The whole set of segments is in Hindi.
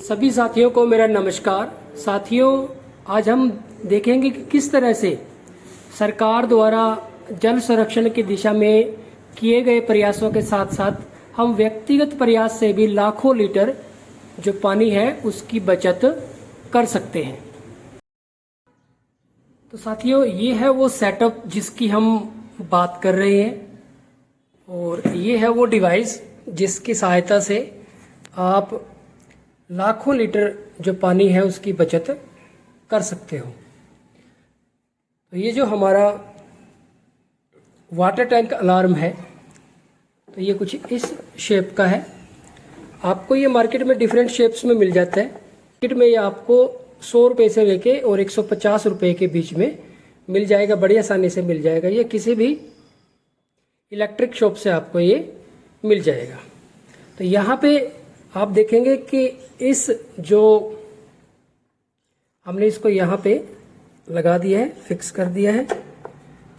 सभी साथियों को मेरा नमस्कार। साथियों, आज हम देखेंगे कि किस तरह से सरकार द्वारा जल संरक्षण की दिशा में किए गए प्रयासों के साथ साथ हम व्यक्तिगत प्रयास से भी लाखों लीटर जो पानी है उसकी बचत कर सकते हैं। तो साथियों, ये है वो सेटअप जिसकी हम बात कर रहे हैं और ये है वो डिवाइस जिसकी सहायता से आप लाखों लीटर जो पानी है उसकी बचत कर सकते हो। तो ये जो हमारा वाटर टैंक अलार्म है, तो ये कुछ इस शेप का है। आपको ये मार्केट में डिफरेंट शेप्स में मिल जाता है। मार्केट में ये आपको 100 रुपये से लेके और 150 रुपये के बीच में मिल जाएगा, बड़ी आसानी से मिल जाएगा। ये किसी भी इलेक्ट्रिक शॉप से आपको ये मिल जाएगा। तो यहाँ पे आप देखेंगे कि इस जो हमने इसको यहाँ पे लगा दिया है, फिक्स कर दिया है,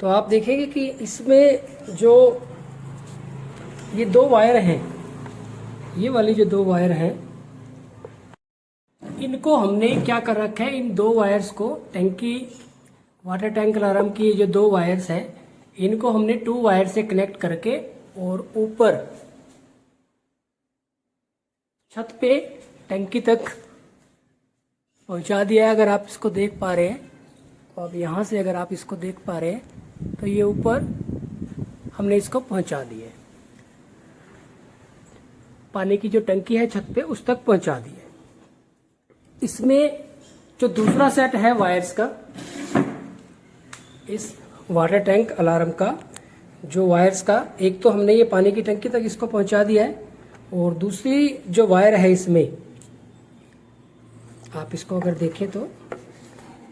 तो आप देखेंगे कि इसमें जो ये दो वायर हैं, ये वाली जो दो वायर हैं, इनको हमने क्या कर रखा है, इन दो वायर्स को टैंकी वाटर टैंक अलार्म की जो दो वायर्स हैं, इनको हमने 2 वायर से कनेक्ट करके और ऊपर छत पे टंकी तक पहुंचा दिया है। अगर आप इसको देख पा रहे हैं, तो अब यहाँ से अगर आप इसको देख पा रहे हैं, तो ये ऊपर हमने इसको पहुंचा दिया है। पानी की जो टंकी है छत पे उस तक पहुंचा दी है। इसमें जो दूसरा सेट है वायर्स का, इस वाटर टैंक अलार्म का जो वायर्स का, एक तो हमने ये पानी की टंकी तक इसको पहुंचा दिया है और दूसरी जो वायर है इसमें आप इसको अगर देखें तो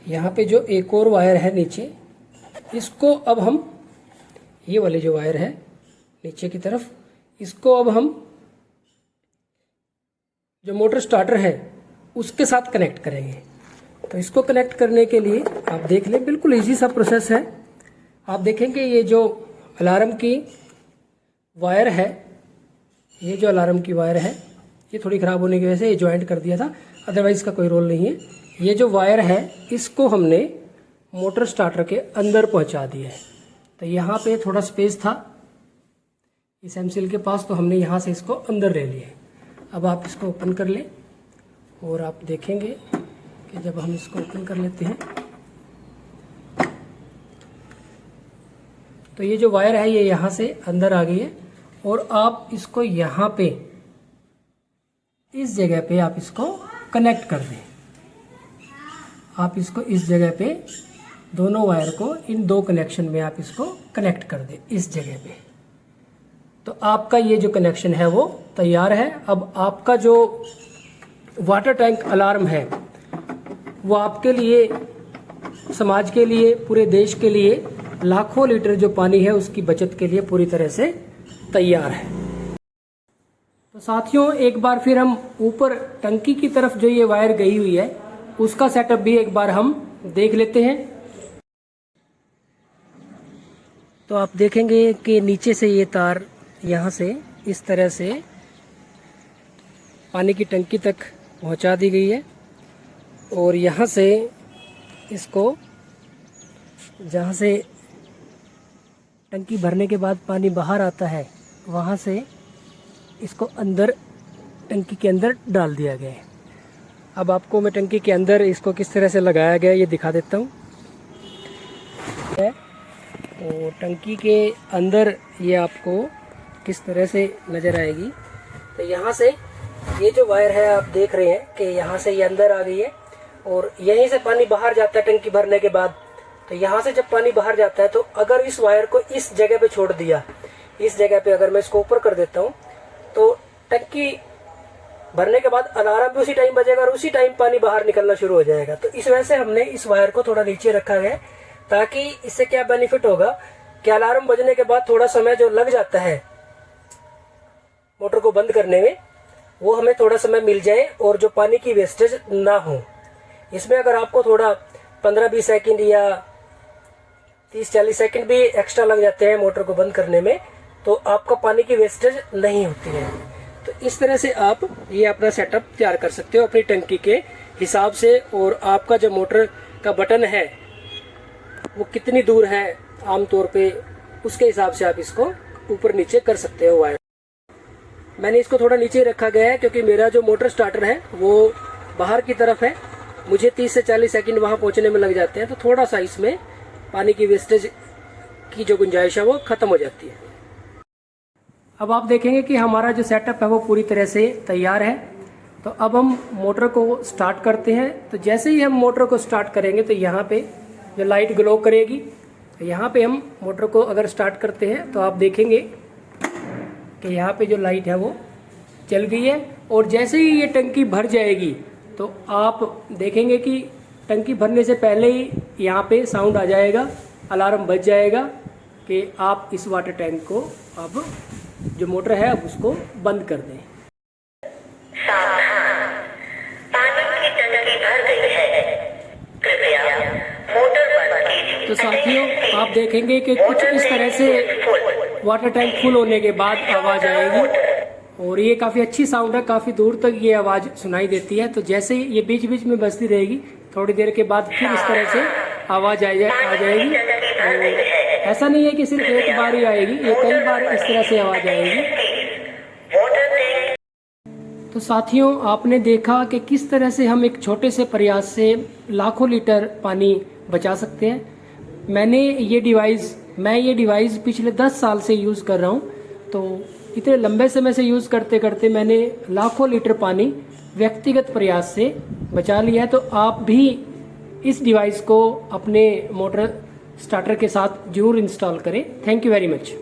यहाँ पे जो एक और वायर है नीचे, इसको अब हम, ये वाली जो वायर है नीचे की तरफ, इसको अब हम जो मोटर स्टार्टर है उसके साथ कनेक्ट करेंगे। तो इसको कनेक्ट करने के लिए आप देख लें, बिल्कुल इजी सा प्रोसेस है। आप देखेंगे ये जो अलार्म की वायर है, ये जो अलार्म की वायर है, ये थोड़ी ख़राब होने की वजह से ये ज्वाइंट कर दिया था, अदरवाइज़ इसका कोई रोल नहीं है। ये जो वायर है इसको हमने मोटर स्टार्टर के अंदर पहुंचा दिया है। तो यहाँ पे थोड़ा स्पेस था इस एमसीएल के पास, तो हमने यहाँ से इसको अंदर ले लिया। अब आप इसको ओपन कर लें और आप देखेंगे कि जब हम इसको ओपन कर लेते हैं तो ये जो वायर है ये यहाँ से अंदर आ गई है और आप इसको यहाँ पे इस जगह पे आप इसको कनेक्ट कर दें। आप इसको इस जगह पे दोनों वायर को इन दो कनेक्शन में आप इसको कनेक्ट कर दें इस जगह पे। तो आपका ये जो कनेक्शन है वो तैयार है। अब आपका जो वाटर टैंक अलार्म है वो आपके लिए, समाज के लिए, पूरे देश के लिए लाखों लीटर जो पानी है उसकी बचत के लिए पूरी तरह से तैयार है। तो साथियों, एक बार फिर हम ऊपर टंकी की तरफ जो ये वायर गई हुई है उसका सेटअप भी एक बार हम देख लेते हैं। तो आप देखेंगे कि नीचे से ये तार यहाँ से इस तरह से पानी की टंकी तक पहुँचा दी गई है और यहाँ से इसको, जहाँ से टंकी भरने के बाद पानी बाहर आता है, वहाँ से इसको अंदर टंकी के अंदर डाल दिया गया है। अब आपको मैं टंकी के अंदर इसको किस तरह से लगाया गया ये दिखा देता हूँ। और टंकी के अंदर ये आपको किस तरह से नज़र आएगी। तो यहाँ से ये जो वायर है आप देख रहे हैं कि यहाँ से ये अंदर आ गई है और यहीं से पानी बाहर जाता है टंकी भरने के बाद। तो यहाँ से जब पानी बाहर जाता है तो अगर इस वायर को इस जगह पे छोड़ दिया, इस जगह पे अगर मैं इसको ऊपर कर देता हूँ, तो टंकी भरने के बाद अलार्म भी उसी टाइम बजेगा और उसी टाइम पानी बाहर निकलना शुरू हो जाएगा। तो इस वजह से हमने इस वायर को थोड़ा नीचे रखा है, ताकि इससे क्या बेनिफिट होगा कि अलार्म बजने के बाद थोड़ा समय जो लग जाता है मोटर को बंद करने में, वो हमें थोड़ा समय मिल जाए और जो पानी की वेस्टेज ना हो। इसमें अगर आपको थोड़ा 15-20 सेकंड या 30-40 सेकंड भी एक्स्ट्रा लग जाते हैं मोटर को बंद करने में, तो आपका पानी की वेस्टेज नहीं होती है। तो इस तरह से आप ये अपना सेटअप तैयार कर सकते हो अपनी टंकी के हिसाब से। और आपका जो मोटर का बटन है वो कितनी दूर है आमतौर पे, उसके हिसाब से आप इसको ऊपर नीचे कर सकते हो वायर। मैंने इसको थोड़ा नीचे रखा गया है क्योंकि मेरा जो मोटर स्टार्टर है वो बाहर की तरफ है, मुझे 30 से 40 सेकंड वहां पहुंचने में लग जाते हैं, तो थोड़ा सा इसमें पानी की वेस्टेज की जो गुंजाइश है वो खत्म हो जाती है। अब आप देखेंगे कि हमारा जो सेटअप है वो पूरी तरह से तैयार है। तो अब हम मोटर को स्टार्ट करते हैं। तो जैसे ही हम मोटर को स्टार्ट करेंगे तो यहाँ पे जो लाइट ग्लो करेगी, तो यहाँ पे हम मोटर को अगर स्टार्ट करते हैं तो आप देखेंगे कि यहाँ पे जो लाइट है वो चल गई है। और जैसे ही ये टंकी भर जाएगी तो आप देखेंगे कि टंकी भरने से पहले ही यहाँ पे साउंड आ जाएगा, अलार्म बज जाएगा कि आप इस वाटर टैंक को अब जो मोटर है अब उसको बंद कर दें। सावधान, पानी की टंकी भर गई है, कृपया मोटर बंद कीजिए। तो साथियों आप देखेंगे कि कुछ इस तरह से वाटर टैंक फुल होने के बाद आवाज आएगी और ये काफी अच्छी साउंड है, काफी दूर तक ये आवाज सुनाई देती है। तो जैसे ये बीच बीच में बजती रहेगी, थोड़ी देर के बाद फिर इस तरह से आवाज आ जाएगी। और ऐसा नहीं है कि सिर्फ एक बार ही आएगी, ये कई बार इस तरह से आवाज आएगी। तो साथियों आपने देखा कि किस तरह से हम एक छोटे से प्रयास से लाखों लीटर पानी बचा सकते हैं। मैं ये डिवाइस पिछले 10 साल से यूज कर रहा हूँ। तो इतने लंबे समय से यूज करते करते मैंने लाखों लीटर पानी व्यक्तिगत प्रयास से बचा लिया है। तो आप भी इस डिवाइस को अपने मोटर स्टार्टर के साथ जरूर इंस्टॉल करें। Thank you very much.